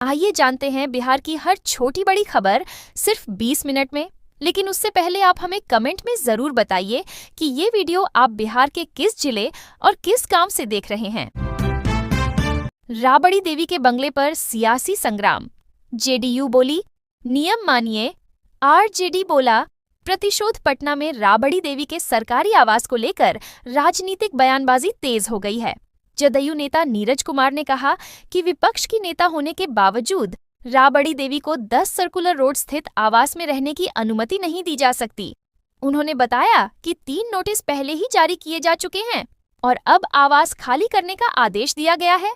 आइए जानते हैं बिहार की हर छोटी बड़ी खबर सिर्फ 20 मिनट में। लेकिन उससे पहले आप हमें कमेंट में जरूर बताइए कि ये वीडियो आप बिहार के किस जिले और किस गांव से देख रहे हैं। राबड़ी देवी के बंगले पर सियासी संग्राम। जेडीयू बोली नियम मानिए, आरजेडी बोला प्रतिशोध। पटना में राबड़ी देवी के सरकारी आवास को लेकर राजनीतिक बयानबाजी तेज हो गई है। जदयू नेता नीरज कुमार ने कहा कि विपक्ष की नेता होने के बावजूद राबड़ी देवी को 10 सर्कुलर रोड स्थित आवास में रहने की अनुमति नहीं दी जा सकती। उन्होंने बताया कि 3 नोटिस पहले ही जारी किए जा चुके हैं और अब आवास खाली करने का आदेश दिया गया है।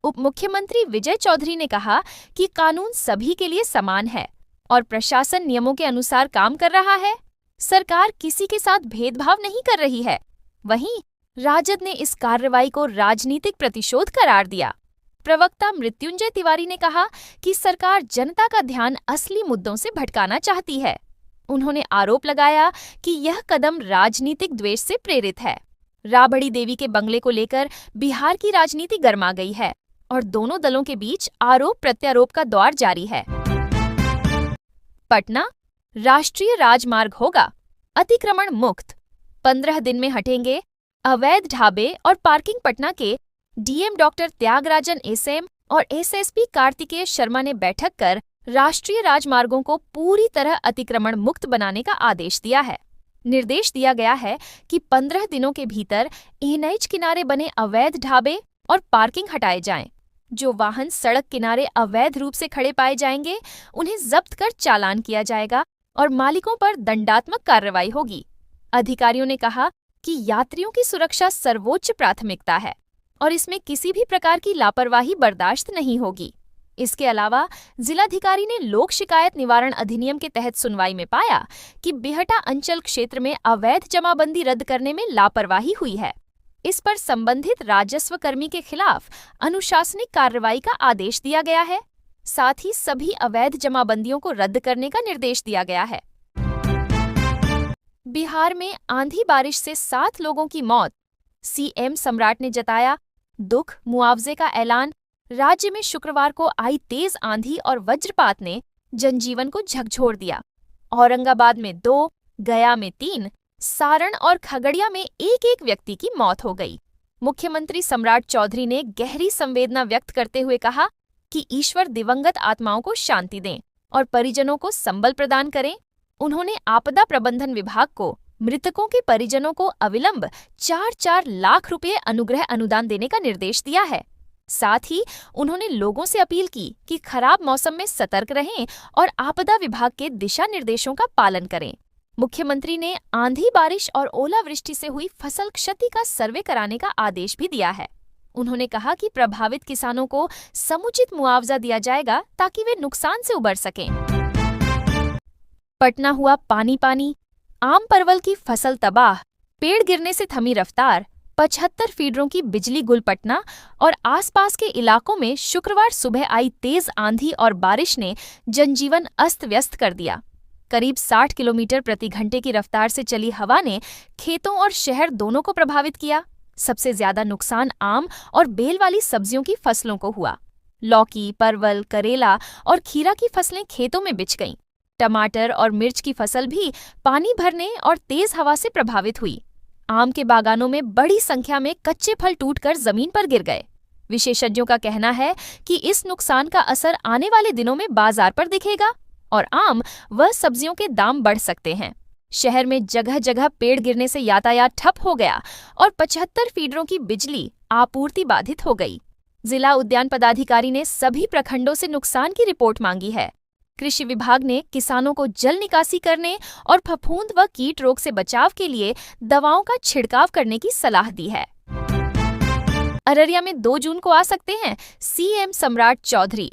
उप मुख्यमंत्री विजय चौधरी ने कहा कि कानून सभी के लिए समान है और प्रशासन नियमों के अनुसार काम कर रहा है। सरकार किसी के साथ भेदभाव नहीं कर रही है। वहीं राजद ने इस कार्रवाई को राजनीतिक प्रतिशोध करार दिया। प्रवक्ता मृत्युंजय तिवारी ने कहा कि सरकार जनता का ध्यान असली मुद्दों से भटकाना चाहती है। उन्होंने आरोप लगाया कि यह कदम राजनीतिक द्वेष से प्रेरित है। राबड़ी देवी के बंगले को लेकर बिहार की राजनीति गर्मा गई है और दोनों दलों के बीच आरोप प्रत्यारोप का दौर जारी है। पटना राष्ट्रीय राजमार्ग होगा अतिक्रमण मुक्त। 15 दिन में हटेंगे अवैध ढाबे और पार्किंग। पटना के डीएम डॉक्टर त्यागराजन एसएम और एसएसपी कार्तिकेय शर्मा ने बैठक कर राष्ट्रीय राजमार्गों को पूरी तरह अतिक्रमण मुक्त बनाने का आदेश दिया है। निर्देश दिया गया है कि 15 दिनों के भीतर एनएच किनारे बने अवैध ढाबे और पार्किंग हटाए जाएं। जो वाहन सड़क किनारे अवैध रूप से खड़े पाए जाएंगे उन्हें जब्त कर चालान किया जाएगा और मालिकों पर दंडात्मक कार्रवाई होगी। अधिकारियों ने कहा कि यात्रियों की सुरक्षा सर्वोच्च प्राथमिकता है और इसमें किसी भी प्रकार की लापरवाही बर्दाश्त नहीं होगी। इसके अलावा जिलाधिकारी ने लोक शिकायत निवारण अधिनियम के तहत सुनवाई में पाया कि बिहटा अंचल क्षेत्र में अवैध जमाबंदी रद्द करने में लापरवाही हुई है। इस पर संबंधित राजस्व कर्मी के खिलाफ अनुशासनिक कार्रवाई का आदेश दिया गया है। साथ ही सभी अवैध जमाबंदियों को रद्द करने का निर्देश दिया गया है। बिहार में आंधी बारिश से 7 लोगों की मौत। सीएम सम्राट ने जताया दुख, मुआवजे का ऐलान। राज्य में शुक्रवार को आई तेज आंधी और वज्रपात ने जनजीवन को झकझोर दिया। औरंगाबाद में 2, गया में 3, सारण और खगड़िया में एक व्यक्ति की मौत हो गई। मुख्यमंत्री सम्राट चौधरी ने गहरी संवेदना व्यक्त करते हुए कहा कि ईश्वर दिवंगत आत्माओं को शांति दें और परिजनों को संबल प्रदान करें। उन्होंने आपदा प्रबंधन विभाग को मृतकों के परिजनों को अविलंब 4-4 लाख रुपए अनुग्रह अनुदान देने का निर्देश दिया है। साथ ही उन्होंने लोगों से अपील की कि खराब मौसम में सतर्क रहें और आपदा विभाग के दिशा निर्देशों का पालन करें। मुख्यमंत्री ने आंधी बारिश और ओलावृष्टि से हुई फसल क्षति का सर्वे कराने का आदेश भी दिया है। उन्होंने कहा कि प्रभावित किसानों को समुचित मुआवजा दिया जाएगा ताकि वे नुकसान से उबर सकें। पटना हुआ पानी पानी। आम परवल की फसल तबाह, पेड़ गिरने से थमी रफ्तार। 75 फीडरों की बिजली गुल। पटना और आसपास के इलाकों में शुक्रवार सुबह आई तेज आंधी और बारिश ने जनजीवन अस्त व्यस्त कर दिया। करीब 60 किलोमीटर प्रति घंटे की रफ्तार से चली हवा ने खेतों और शहर दोनों को प्रभावित किया। सबसे ज्यादा नुकसान आम और बेल वाली सब्जियों की फसलों को हुआ। लौकी, परवल, करेला और खीरा की फसलें खेतों में बिछ गईं। टमाटर और मिर्च की फसल भी पानी भरने और तेज हवा से प्रभावित हुई। आम के बागानों में बड़ी संख्या में कच्चे फल टूटकर जमीन पर गिर गए। विशेषज्ञों का कहना है कि इस नुकसान का असर आने वाले दिनों में बाजार पर दिखेगा और आम व सब्जियों के दाम बढ़ सकते हैं। शहर में जगह जगह पेड़ गिरने से यातायात ठप हो गया और 75 फीडरों की बिजली आपूर्ति बाधित हो गई। जिला उद्यान पदाधिकारी ने सभी प्रखंडों से नुकसान की रिपोर्ट मांगी है। कृषि विभाग ने किसानों को जल निकासी करने और फफूंद व कीट रोग से बचाव के लिए दवाओं का छिड़काव करने की सलाह दी है। अररिया में 2 जून को आ सकते हैं सीएम सम्राट चौधरी।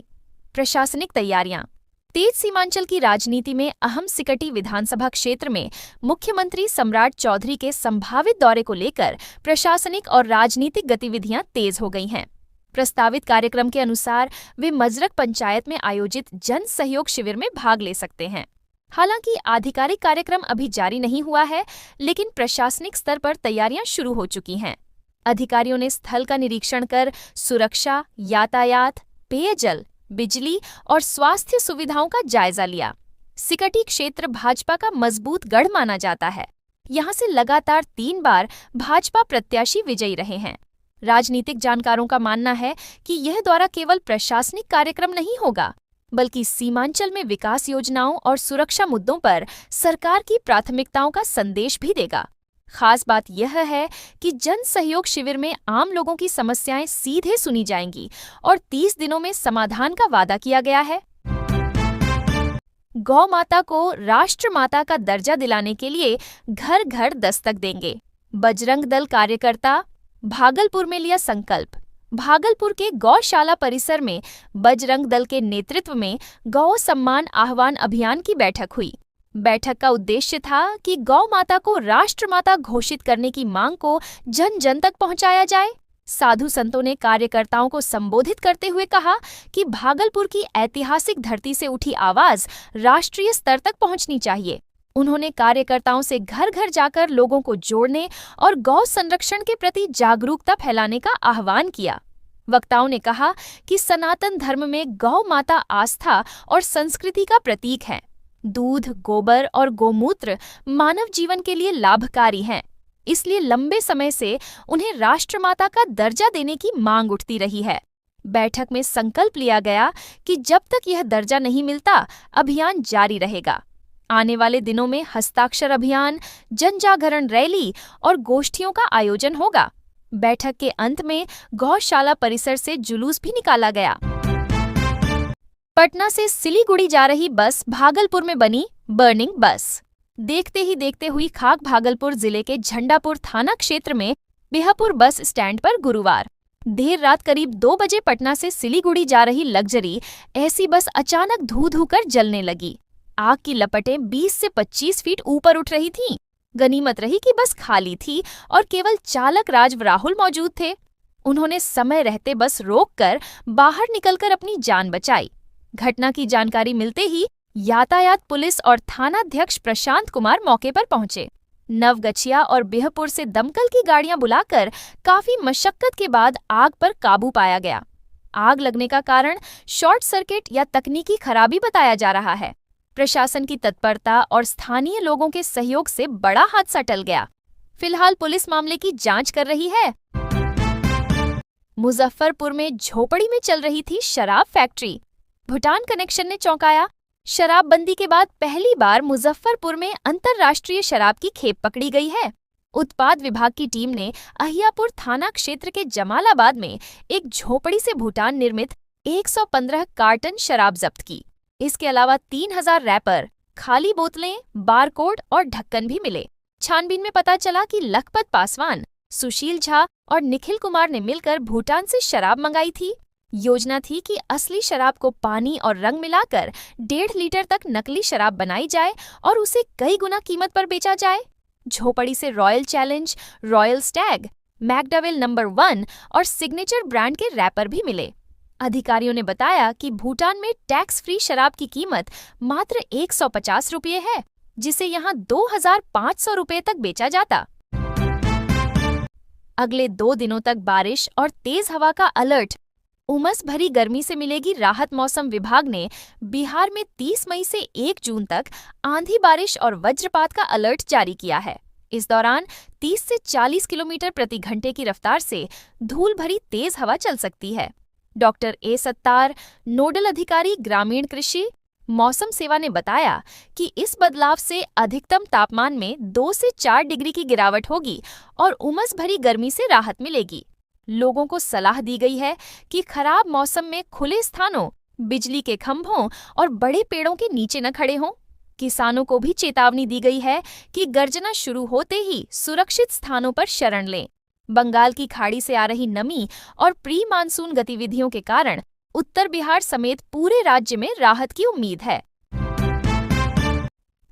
प्रशासनिक तैयारियां। तेज सीमांचल की राजनीति में अहम सिकटी विधानसभा क्षेत्र में मुख्यमंत्री सम्राट चौधरी के संभावित दौरे को लेकर प्रशासनिक और राजनीतिक गतिविधियां तेज हो गई हैं। प्रस्तावित कार्यक्रम के अनुसार वे मजरक पंचायत में आयोजित जन सहयोग शिविर में भाग ले सकते हैं। हालांकि आधिकारिक कार्यक्रम अभी जारी नहीं हुआ है, लेकिन प्रशासनिक स्तर पर तैयारियां शुरू हो चुकी हैं। अधिकारियों ने स्थल का निरीक्षण कर सुरक्षा, यातायात, पेयजल, बिजली और स्वास्थ्य सुविधाओं का जायजा लिया। सिकटी क्षेत्र भाजपा का मजबूत गढ़ माना जाता है। यहाँ से लगातार 3 बार भाजपा प्रत्याशी विजयी रहे हैं। राजनीतिक जानकारों का मानना है कि यह दौरा केवल प्रशासनिक कार्यक्रम नहीं होगा, बल्कि सीमांचल में विकास योजनाओं और सुरक्षा मुद्दों पर सरकार की प्राथमिकताओं का संदेश भी देगा। खास बात यह है कि जन सहयोग शिविर में आम लोगों की समस्याएं सीधे सुनी जाएंगी और 30 दिनों में समाधान का वादा किया गया है। गौ माता को राष्ट्र माता का दर्जा दिलाने के लिए घर घर दस्तक देंगे। बजरंग दल कार्यकर्ता भागलपुर में लिया संकल्प। भागलपुर के गौशाला परिसर में बजरंग दल के नेतृत्व में गौ सम्मान आह्वान अभियान की बैठक हुई। बैठक का उद्देश्य था कि गौ माता को राष्ट्र माता घोषित करने की मांग को जन जन तक पहुंचाया जाए। साधु संतों ने कार्यकर्ताओं को संबोधित करते हुए कहा कि भागलपुर की ऐतिहासिक धरती से उठी आवाज राष्ट्रीय स्तर तक पहुंचनी चाहिए। उन्होंने कार्यकर्ताओं से घर घर जाकर लोगों को जोड़ने और गौ संरक्षण के प्रति जागरूकता फैलाने का आह्वान किया। वक्ताओं ने कहा कि सनातन धर्म में गौ माता आस्था और संस्कृति का प्रतीक है। दूध, गोबर और गोमूत्र मानव जीवन के लिए लाभकारी हैं, इसलिए लंबे समय से उन्हें राष्ट्रमाता का दर्जा देने की मांग उठती रही है। बैठक में संकल्प लिया गया कि जब तक यह दर्जा नहीं मिलता, अभियान जारी रहेगा। आने वाले दिनों में हस्ताक्षर अभियान, जन जागरण रैली और गोष्ठियों का आयोजन होगा। बैठक के अंत में गौशाला परिसर से जुलूस भी निकाला गया। पटना से सिलीगुड़ी जा रही बस भागलपुर में बनी बर्निंग बस। देखते ही देखते हुई खाक भागलपुर जिले के झंडापुर थाना क्षेत्र में बिहापुर बस स्टैंड पर गुरुवार देर रात करीब 2 बजे पटना से सिलीगुड़ी जा रही लग्जरी एसी बस अचानक धू धू कर जलने लगी। आग की लपटें 20 से 25 फीट ऊपर उठ रही थीं। गनीमत रही कि बस खाली थी और केवल चालक राज राहुल मौजूद थे। उन्होंने समय रहते बस रोककर बाहर निकलकर अपनी जान बचाई। घटना की जानकारी मिलते ही यातायात पुलिस और थानाध्यक्ष प्रशांत कुमार मौके पर पहुंचे। नवगछिया और बिहपुर से दमकल की गाड़ियां बुलाकर काफी मशक्कत के बाद आग पर काबू पाया गया। आग लगने का कारण शॉर्ट सर्किट या तकनीकी खराबी बताया जा रहा है। प्रशासन की तत्परता और स्थानीय लोगों के सहयोग से बड़ा हादसा टल गया। फिलहाल पुलिस मामले की जांच कर रही है। मुजफ्फरपुर में झोपड़ी में चल रही थी शराब फैक्ट्री। भूटान कनेक्शन ने चौंकाया। शराबबंदी के बाद पहली बार मुजफ्फरपुर में अंतर्राष्ट्रीय शराब की खेप पकड़ी गई है। उत्पाद विभाग की टीम ने अहियापुर थाना क्षेत्र के जमालाबाद में एक झोपड़ी से भूटान निर्मित 115 कार्टन शराब जब्त की। इसके अलावा 3000 रैपर, खाली बोतलें, बारकोड और ढक्कन भी मिले। छानबीन में पता चला कि लखपत पासवान, सुशील झा और निखिल कुमार ने मिलकर भूटान से शराब मंगाई थी। योजना थी कि असली शराब को पानी और रंग मिलाकर 1.5 लीटर तक नकली शराब बनाई जाए और उसे कई गुना कीमत पर बेचा जाए। झोपड़ी से Royal Challenge, Royal Stag, McDowell's number 1 और सिग्नेचर ब्रांड के रैपर भी मिले। अधिकारियों ने बताया कि भूटान में टैक्स फ्री शराब की कीमत मात्र 150 रुपये है, जिसे यहाँ 2500 रुपये तक बेचा जाता। अगले 2 दिनों तक बारिश और तेज हवा का अलर्ट। उमस भरी गर्मी से मिलेगी राहत। मौसम विभाग ने बिहार में 30 मई से 1 जून तक आंधी, बारिश और वज्रपात का अलर्ट जारी किया है। इस दौरान 30 से 40 किलोमीटर प्रति घंटे की रफ्तार से धूल भरी तेज हवा चल सकती है। डॉक्टर ए सत्तार, नोडल अधिकारी ग्रामीण कृषि, मौसम सेवा ने बताया कि इस बदलाव से अधिकतम तापमान में 2 से 4 डिग्री की गिरावट होगी और उमस भरी गर्मी से राहत मिलेगी। लोगों को सलाह दी गई है कि खराब मौसम में खुले स्थानों, बिजली के खंभों और बड़े पेड़ों के नीचे न खड़े हों। किसानों को भी चेतावनी दी गई है कि गर्जना शुरू होते ही सुरक्षित स्थानों पर शरण लें। बंगाल की खाड़ी से आ रही नमी और प्री मानसून गतिविधियों के कारण उत्तर बिहार समेत पूरे राज्य में राहत की उम्मीद है।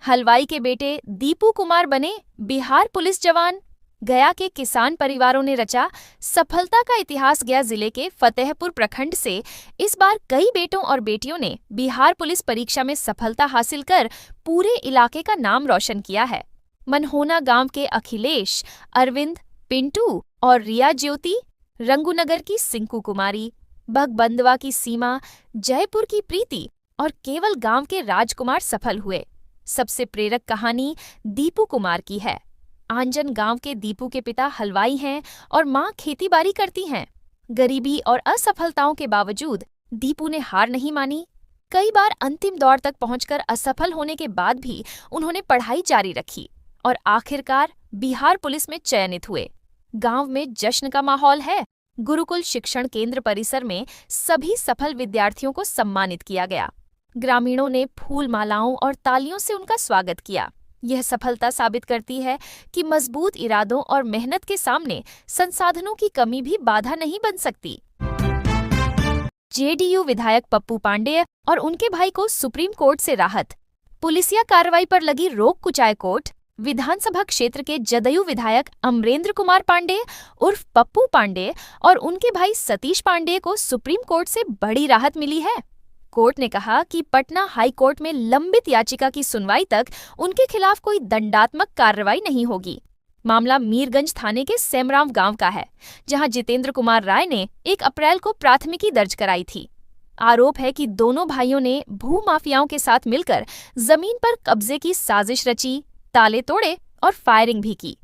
हलवाई के बेटे दीपू कुमार बने बिहार पुलिस जवान। गया के किसान परिवारों ने रचा सफलता का इतिहास। गया जिले के फतेहपुर प्रखंड से इस बार कई बेटों और बेटियों ने बिहार पुलिस परीक्षा में सफलता हासिल कर पूरे इलाके का नाम रोशन किया है। मनहोना गांव के अखिलेश, अरविंद, पिंटू और रिया ज्योति, रंगूनगर की सिंकू कुमारी, बगबंदवा की सीमा, जयपुर की प्रीति और केवल गांव के राजकुमार सफल हुए। सबसे प्रेरक कहानी दीपू कुमार की है। आंजन गांव के दीपू के पिता हलवाई हैं और मां खेतीबाड़ी करती हैं। गरीबी और असफलताओं के बावजूद दीपू ने हार नहीं मानी। कई बार अंतिम दौर तक पहुंचकर असफल होने के बाद भी उन्होंने पढ़ाई जारी रखी और आखिरकार बिहार पुलिस में चयनित हुए। गांव में जश्न का माहौल है। गुरुकुल शिक्षण केंद्र परिसर में सभी सफल विद्यार्थियों को सम्मानित किया गया। ग्रामीणों ने फूल मालाओं और तालियों से उनका स्वागत किया। यह सफलता साबित करती है कि मजबूत इरादों और मेहनत के सामने संसाधनों की कमी भी बाधा नहीं बन सकती। जेडीयू विधायक पप्पू पांडेय और उनके भाई को सुप्रीम कोर्ट से राहत। पुलिसिया कार्रवाई पर लगी रोक कुचाए कोर्ट। विधानसभा क्षेत्र के जदयू विधायक अमरेंद्र कुमार पांडेय उर्फ पप्पू पांडेय और उनके भाई सतीश पांडेय को सुप्रीम कोर्ट से बड़ी राहत मिली है। कोर्ट ने कहा कि पटना हाई कोर्ट में लंबित याचिका की सुनवाई तक उनके खिलाफ कोई दंडात्मक कार्रवाई नहीं होगी। मामला मीरगंज थाने के सेमराव गांव का है, जहां जितेंद्र कुमार राय ने 1 अप्रैल को प्राथमिकी दर्ज कराई थी। आरोप है कि दोनों भाइयों ने भू माफियाओं के साथ मिलकर जमीन पर कब्जे की साजिश रची, ताले तोड़े और फायरिंग भी की।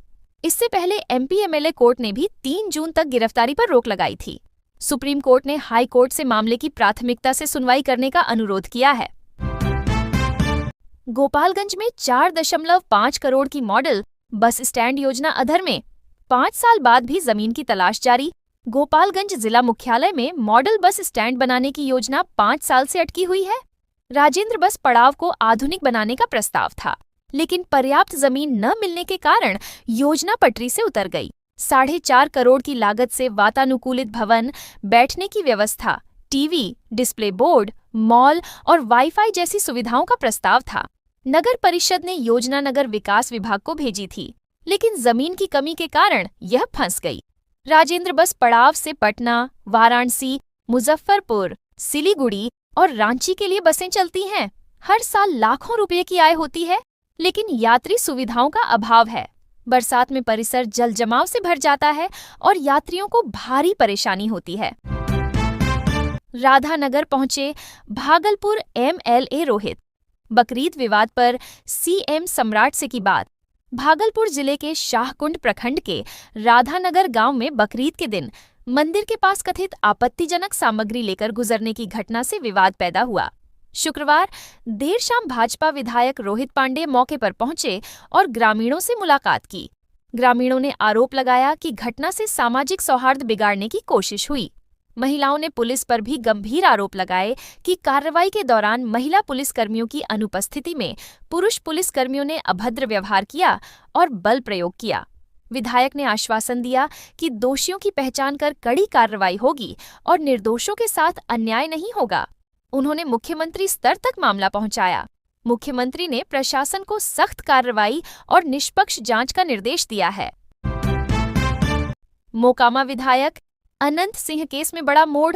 इससे पहले एमपी एमएलए कोर्ट ने भी 3 जून तक गिरफ्तारी पर रोक लगाई थी। सुप्रीम कोर्ट ने हाई कोर्ट से मामले की प्राथमिकता से सुनवाई करने का अनुरोध किया है। गोपालगंज में 4.5 करोड़ की मॉडल बस स्टैंड योजना अधर में। 5 साल बाद भी जमीन की तलाश जारी। गोपालगंज जिला मुख्यालय में मॉडल बस स्टैंड बनाने की योजना 5 साल से अटकी हुई है। राजेंद्र बस पड़ाव को आधुनिक बनाने का प्रस्ताव था, लेकिन पर्याप्त जमीन न मिलने के कारण योजना पटरी से उतर गई। 4.5 करोड़ की लागत से वातानुकूलित भवन, बैठने की व्यवस्था, टीवी, डिस्प्ले बोर्ड, मॉल और वाईफाई जैसी सुविधाओं का प्रस्ताव था। नगर परिषद ने योजना नगर विकास विभाग को भेजी थी, लेकिन जमीन की कमी के कारण यह फंस गई। राजेंद्र बस पड़ाव से पटना, वाराणसी, मुजफ्फरपुर, सिलीगुड़ी और रांची के लिए बसें चलती हैं। हर साल लाखों रुपए की आय होती है, लेकिन यात्री सुविधाओं का अभाव है। बरसात में परिसर जल जमाव से भर जाता है और यात्रियों को भारी परेशानी होती है। राधानगर पहुंचे भागलपुर एमएलए रोहित। बकरीद विवाद पर सीएम सम्राट से की बात। भागलपुर जिले के शाहकुंड प्रखंड के राधानगर गांव में बकरीद के दिन मंदिर के पास कथित आपत्तिजनक सामग्री लेकर गुजरने की घटना से विवाद पैदा हुआ। शुक्रवार देर शाम भाजपा विधायक रोहित पांडेय मौके पर पहुंचे और ग्रामीणों से मुलाकात की। ग्रामीणों ने आरोप लगाया कि घटना से सामाजिक सौहार्द बिगाड़ने की कोशिश हुई। महिलाओं ने पुलिस पर भी गंभीर आरोप लगाए कि कार्रवाई के दौरान महिला पुलिसकर्मियों की अनुपस्थिति में पुरुष पुलिसकर्मियों ने अभद्र व्यवहार किया और बल प्रयोग किया। विधायक ने आश्वासन दिया कि दोषियों की पहचान कर कड़ी कार्रवाई होगी और निर्दोषों के साथ अन्याय नहीं होगा। उन्होंने मुख्यमंत्री स्तर तक मामला पहुंचाया। मुख्यमंत्री ने प्रशासन को सख्त कार्रवाई और निष्पक्ष जांच का निर्देश दिया है। मोकामा विधायक अनंत सिंह केस में बड़ा मोड़,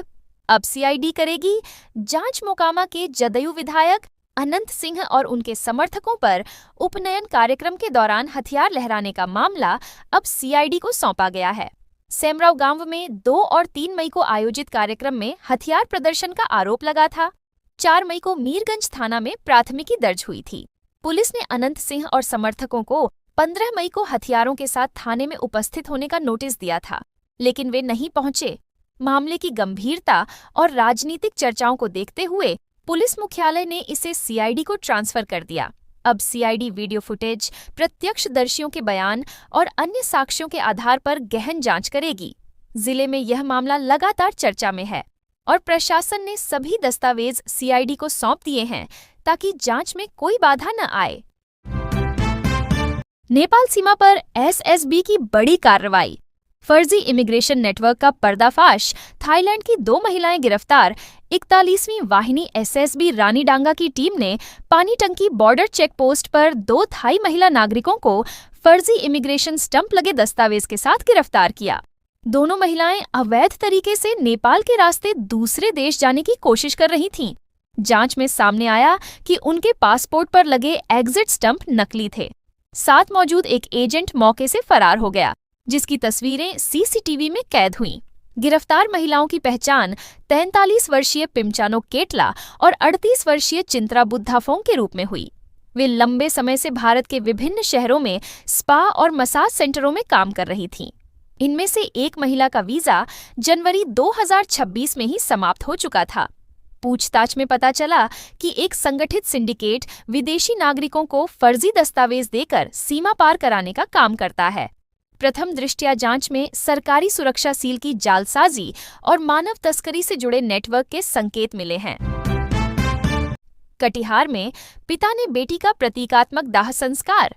अब सीआईडी करेगी जांच। मोकामा के जदयू विधायक अनंत सिंह और उनके समर्थकों पर उपनयन कार्यक्रम के दौरान हथियार लहराने का मामला अब सीआईडी को सौंपा गया है। सेमराव गांव में 2 और 3 मई को आयोजित कार्यक्रम में हथियार प्रदर्शन का आरोप लगा था। 4 मई को मीरगंज थाना में प्राथमिकी दर्ज हुई थी। पुलिस ने अनंत सिंह और समर्थकों को 15 मई को हथियारों के साथ थाने में उपस्थित होने का नोटिस दिया था, लेकिन वे नहीं पहुंचे। मामले की गंभीरता और राजनीतिक चर्चाओं को देखते हुए पुलिस मुख्यालय ने इसे सीआईडी को ट्रांसफर कर दिया। अब सीआईडी वीडियो फुटेज, प्रत्यक्षदर्शियों के बयान और अन्य साक्ष्यों के आधार पर गहन जांच करेगी। जिले में यह मामला लगातार चर्चा में है और प्रशासन ने सभी दस्तावेज सीआईडी को सौंप दिए हैं ताकि जांच में कोई बाधा न आए। नेपाल सीमा पर एसएसबी की बड़ी कार्रवाई। फर्जी इमिग्रेशन नेटवर्क का पर्दाफाश। थाईलैंड की 2 महिलाएं गिरफ्तार। 41वीं वाहिनी एसएसबी रानीडांगा की टीम ने पानी टंकी बॉर्डर चेक पोस्ट पर 2 थाई महिला नागरिकों को फर्जी इमिग्रेशन स्टंप लगे दस्तावेज के साथ गिरफ्तार किया। दोनों महिलाएं अवैध तरीके से नेपाल के रास्ते दूसरे देश जाने की कोशिश कर रही थीं। जांच में सामने आया कि उनके पासपोर्ट पर लगे एग्जिट स्टंप नकली थे। साथ मौजूद एक एजेंट मौके से फरार हो गया, जिसकी तस्वीरें सीसीटीवी में कैद हुईं। गिरफ्तार महिलाओं की पहचान 43 वर्षीय पिमचानो केटला और 38 वर्षीय चिंत्रा बुद्धाफोंग के रूप में हुई। वे लंबे समय से भारत के विभिन्न शहरों में स्पा और मसाज सेंटरों में काम कर रही थीं। इनमें से एक महिला का वीजा जनवरी 2026 में ही समाप्त हो चुका था। पूछताछ में पता चला कि एक संगठित सिंडिकेट विदेशी नागरिकों को फर्जी दस्तावेज देकर सीमा पार कराने का काम करता है। प्रथम दृष्टया जांच में सरकारी सुरक्षा सील की जालसाजी और मानव तस्करी से जुड़े नेटवर्क के संकेत मिले हैं। कटिहार में पिता ने बेटी का प्रतीकात्मक दाह संस्कार।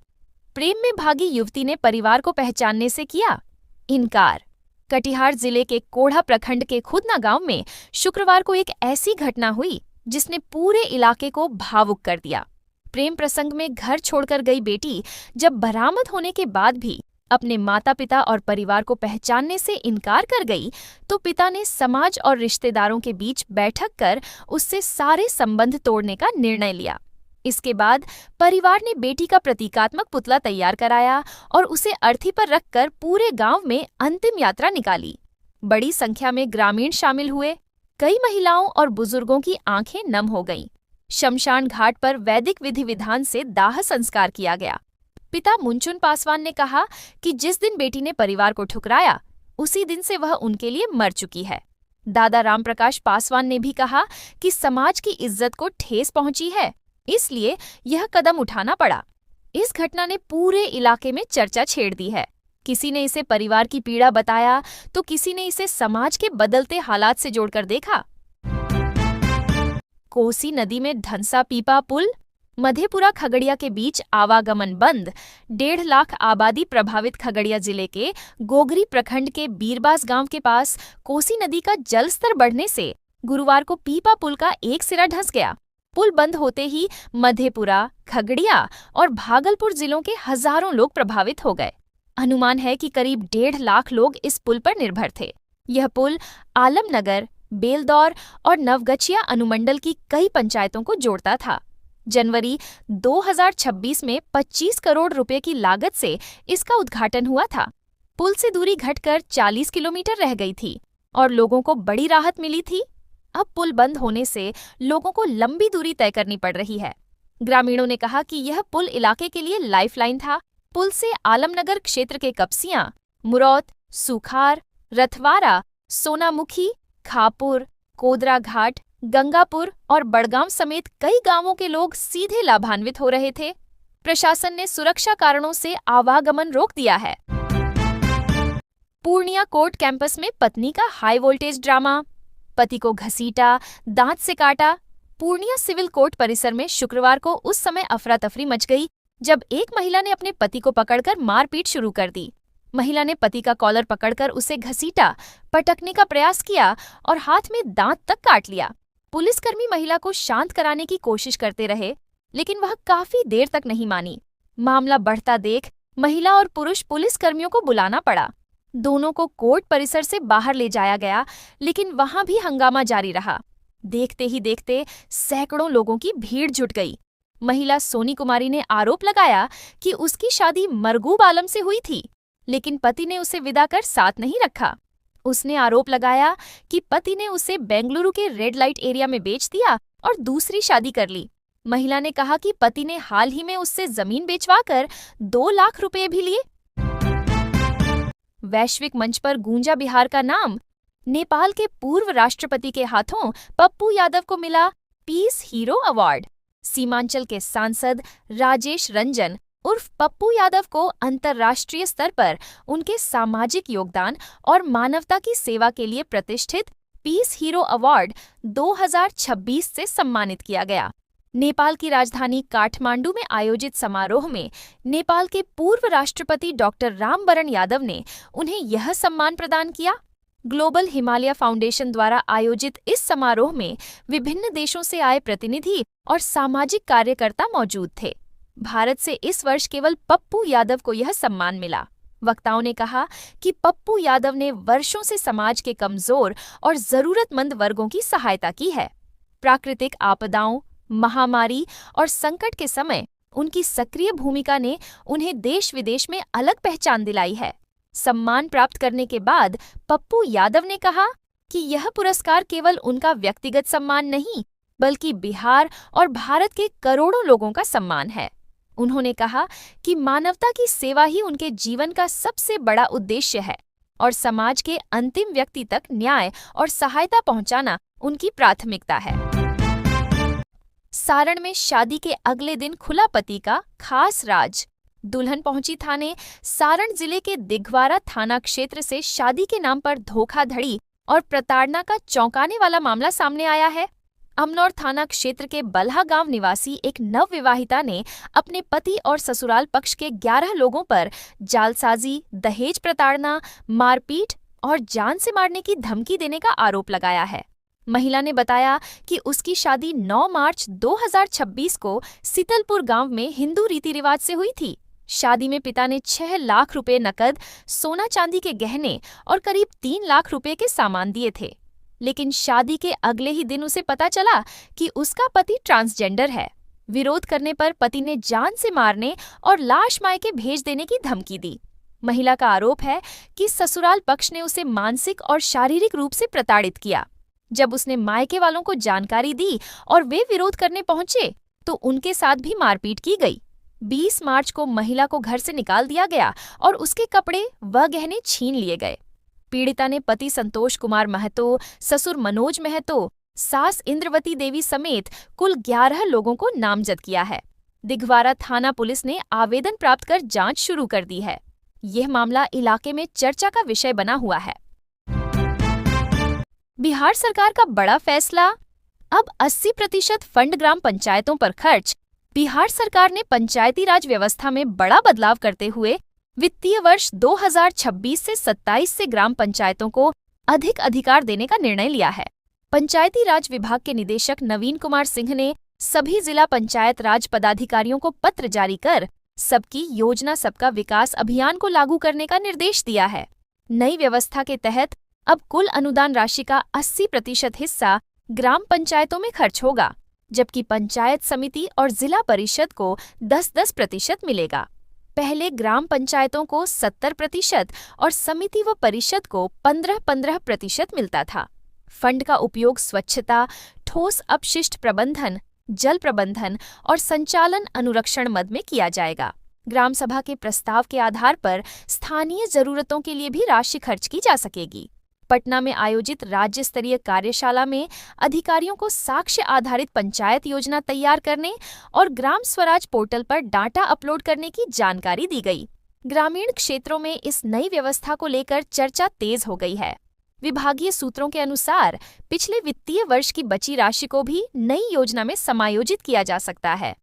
प्रेम में भागी युवती ने परिवार को पहचानने से किया इनकार। कटिहार जिले के कोढ़ा प्रखंड के खुदना गांव में शुक्रवार को एक ऐसी घटना हुई जिसने पूरे इलाके को भावुक कर दिया। प्रेम प्रसंग में घर छोड़कर गई बेटी जब बरामद होने के बाद भी अपने माता पिता और परिवार को पहचानने से इनकार कर गई, तो पिता ने समाज और रिश्तेदारों के बीच बैठक कर उससे सारे संबंध तोड़ने का निर्णय लिया। इसके बाद परिवार ने बेटी का प्रतीकात्मक पुतला तैयार कराया और उसे अर्थी पर रखकर पूरे गांव में अंतिम यात्रा निकाली। बड़ी संख्या में ग्रामीण शामिल हुए। कई महिलाओं और बुजुर्गों की आंखें नम हो गईं। शमशान घाट पर वैदिक विधि विधान से दाह संस्कार किया गया। पिता मुंचुन पासवान ने कहा कि जिस दिन बेटी ने परिवार को ठुकराया, उसी दिन से वह उनके लिए मर चुकी है। दादा रामप्रकाश पासवान ने भी कहा कि समाज की इज्जत को ठेस पहुंची है, इसलिए यह कदम उठाना पड़ा। इस घटना ने पूरे इलाके में चर्चा छेड़ दी है। किसी ने इसे परिवार की पीड़ा बताया, तो किसी ने इसे समाज के बदलते हालात से जोड़कर देखा। कोसी नदी में धनसा पीपा पुल, मधेपुरा खगड़िया के बीच आवागमन बंद। 1.5 लाख आबादी प्रभावित खगड़िया जिले के गोगरी प्रखंड के बीरबास गांव के पास कोसी नदी का जल स्तर बढ़ने से गुरुवार को पीपा पुल का एक सिरा धंस गया। पुल बंद होते ही मधेपुरा, खगड़िया और भागलपुर जिलों के हजारों लोग प्रभावित हो गए। अनुमान है कि करीब 1.5 लाख लोग इस पुल पर निर्भर थे। यह पुल आलमनगर, बेलदौर और नवगछिया अनुमंडल की कई पंचायतों को जोड़ता था। जनवरी 2026 में 25 करोड़ रुपए की लागत से इसका उद्घाटन हुआ था। पुल से दूरी घटकर 40 किलोमीटर रह गई थी और लोगों को बड़ी राहत मिली थी। अब पुल बंद होने से लोगों को लंबी दूरी तय करनी पड़ रही है। ग्रामीणों ने कहा कि यह पुल इलाके के लिए लाइफलाइन था। पुल से आलमनगर क्षेत्र के कपसियां, मुरौत, सुखार, रथवारा, सोनामुखी, खापुर, कोदरा घाट, गंगापुर और बड़गांव समेत कई गांवों के लोग सीधे लाभान्वित हो रहे थे। प्रशासन ने सुरक्षा कारणों से आवागमन रोक दिया है। पूर्णिया कोर्ट कैंपस में पत्नी का हाई वोल्टेज ड्रामा, पति को घसीटा, दांत से काटा। पूर्णिया सिविल कोर्ट परिसर में शुक्रवार को उस समय अफरा तफरी मच गई जब एक महिला ने अपने पति को पकड़कर मारपीट शुरू कर दी। महिला ने पति का कॉलर पकड़कर उसे घसीटा, पटकने का प्रयास किया और हाथ में दांत तक काट लिया। पुलिसकर्मी महिला को शांत कराने की कोशिश करते रहे, लेकिन वह काफी देर तक नहीं मानी। मामला बढ़ता देख महिला और पुरुष पुलिसकर्मियों को बुलाना पड़ा। दोनों को कोर्ट परिसर से बाहर ले जाया गया, लेकिन वहां भी हंगामा जारी रहा। देखते ही देखते सैकड़ों लोगों की भीड़ जुट गई। महिला सोनी कुमारी ने आरोप लगाया कि उसकी शादी मरगूब आलम से हुई थी, लेकिन पति ने उसे विदा कर साथ नहीं रखा। उसने आरोप लगाया कि पति ने उसे बेंगलुरु के रेड लाइट एरिया में बेच दिया और दूसरी शादी कर ली। महिला ने कहा कि पति ने हाल ही में उससे जमीन बेचवाकर 2 लाख रुपए भी लिए। वैश्विक मंच पर गूंजा बिहार का नाम। नेपाल के पूर्व राष्ट्रपति के हाथों पप्पू यादव को मिला पीस हीरो अवार्ड। सीमांचल के सांसद राजेश रंजन उर्फ पप्पू यादव को अंतर्राष्ट्रीय स्तर पर उनके सामाजिक योगदान और मानवता की सेवा के लिए प्रतिष्ठित पीस हीरो अवार्ड 2026 से सम्मानित किया गया। नेपाल की राजधानी काठमांडू में आयोजित समारोह में नेपाल के पूर्व राष्ट्रपति डॉक्टर रामवरण यादव ने उन्हें यह सम्मान प्रदान किया। ग्लोबल हिमालय फाउंडेशन द्वारा आयोजित इस समारोह में विभिन्न देशों से आए प्रतिनिधि और सामाजिक कार्यकर्ता मौजूद थे। भारत से इस वर्ष केवल पप्पू यादव को यह सम्मान मिला। वक्ताओं ने कहा कि पप्पू यादव ने वर्षों से समाज के कमजोर और जरूरतमंद वर्गों की सहायता की है। प्राकृतिक आपदाओं, महामारी और संकट के समय उनकी सक्रिय भूमिका ने उन्हें देश विदेश में अलग पहचान दिलाई है। सम्मान प्राप्त करने के बाद पप्पू यादव ने कहा कि यह पुरस्कार केवल उनका व्यक्तिगत सम्मान नहीं, बल्कि बिहार और भारत के करोड़ों लोगों का सम्मान है। उन्होंने कहा कि मानवता की सेवा ही उनके जीवन का सबसे बड़ा उद्देश्य है और समाज के अंतिम व्यक्ति तक न्याय और सहायता पहुंचाना उनकी प्राथमिकता है। सारण में शादी के अगले दिन खुला पति का खास राज। दुल्हन पहुंची थाने। सारण जिले के दिघवारा थाना क्षेत्र से शादी के नाम पर धोखाधड़ी और प्रताड़ना का चौंकाने वाला मामला सामने आया है। अमनौर थाना क्षेत्र के बल्हा गांव निवासी एक नवविवाहिता ने अपने पति और ससुराल पक्ष के 11 लोगों पर जालसाजी, दहेज प्रताड़ना, मारपीट और जान से मारने की धमकी देने का आरोप लगाया है। महिला ने बताया कि उसकी शादी 9 मार्च 2026 को सीतलपुर गांव में हिंदू रीति रिवाज से हुई थी। शादी में पिता ने 6 लाख रुपए नकद, सोना चांदी के गहने और करीब 3 लाख रुपए के सामान दिए थे। लेकिन शादी के अगले ही दिन उसे पता चला कि उसका पति ट्रांसजेंडर है। विरोध करने पर पति ने जान से मारने और लाश मायके भेज देने की धमकी दी। महिला का आरोप है कि ससुराल पक्ष ने उसे मानसिक और शारीरिक रूप से प्रताड़ित किया। जब उसने मायके वालों को जानकारी दी और वे विरोध करने पहुंचे तो उनके साथ भी मारपीट की गई। 20 मार्च को महिला को घर से निकाल दिया गया और उसके कपड़े व गहने छीन लिए गए। पीड़िता ने पति संतोष कुमार महतो, ससुर मनोज महतो, सास इंद्रवती देवी समेत कुल 11 लोगों को नामजद किया है। दिघवारा थाना पुलिस ने आवेदन प्राप्त कर जांच शुरू कर दी है। यह मामला इलाके में चर्चा का विषय बना हुआ है। बिहार सरकार का बड़ा फैसला, अब 80% फंड ग्राम पंचायतों पर खर्च। बिहार सरकार ने पंचायती राज व्यवस्था में बड़ा बदलाव करते हुए वित्तीय वर्ष 2026 से 27 से ग्राम पंचायतों को अधिक अधिकार देने का निर्णय लिया है। पंचायती राज विभाग के निदेशक नवीन कुमार सिंह ने सभी जिला पंचायत राज पदाधिकारियों को पत्र जारी कर सबकी योजना सबका विकास अभियान को लागू करने का निर्देश दिया है। नई व्यवस्था के तहत अब कुल अनुदान राशि का 80% हिस्सा ग्राम पंचायतों में खर्च होगा, जबकि पंचायत समिति और जिला परिषद को 10-10% मिलेगा। पहले ग्राम पंचायतों को 70% और समिति व परिषद को 15-15% मिलता था। फंड का उपयोग स्वच्छता, ठोस अपशिष्ट प्रबंधन, जल प्रबंधन और संचालन अनुरक्षण मद में किया जाएगा। ग्राम सभा के प्रस्ताव के आधार पर स्थानीय जरूरतों के लिए भी राशि खर्च की जा सकेगी। पटना में आयोजित राज्य स्तरीय कार्यशाला में अधिकारियों को साक्ष्य आधारित पंचायत योजना तैयार करने और ग्राम स्वराज पोर्टल पर डाटा अपलोड करने की जानकारी दी गई। ग्रामीण क्षेत्रों में इस नई व्यवस्था को लेकर चर्चा तेज हो गई है। विभागीय सूत्रों के अनुसार पिछले वित्तीय वर्ष की बची राशि को भी नई योजना में समायोजित किया जा सकता है।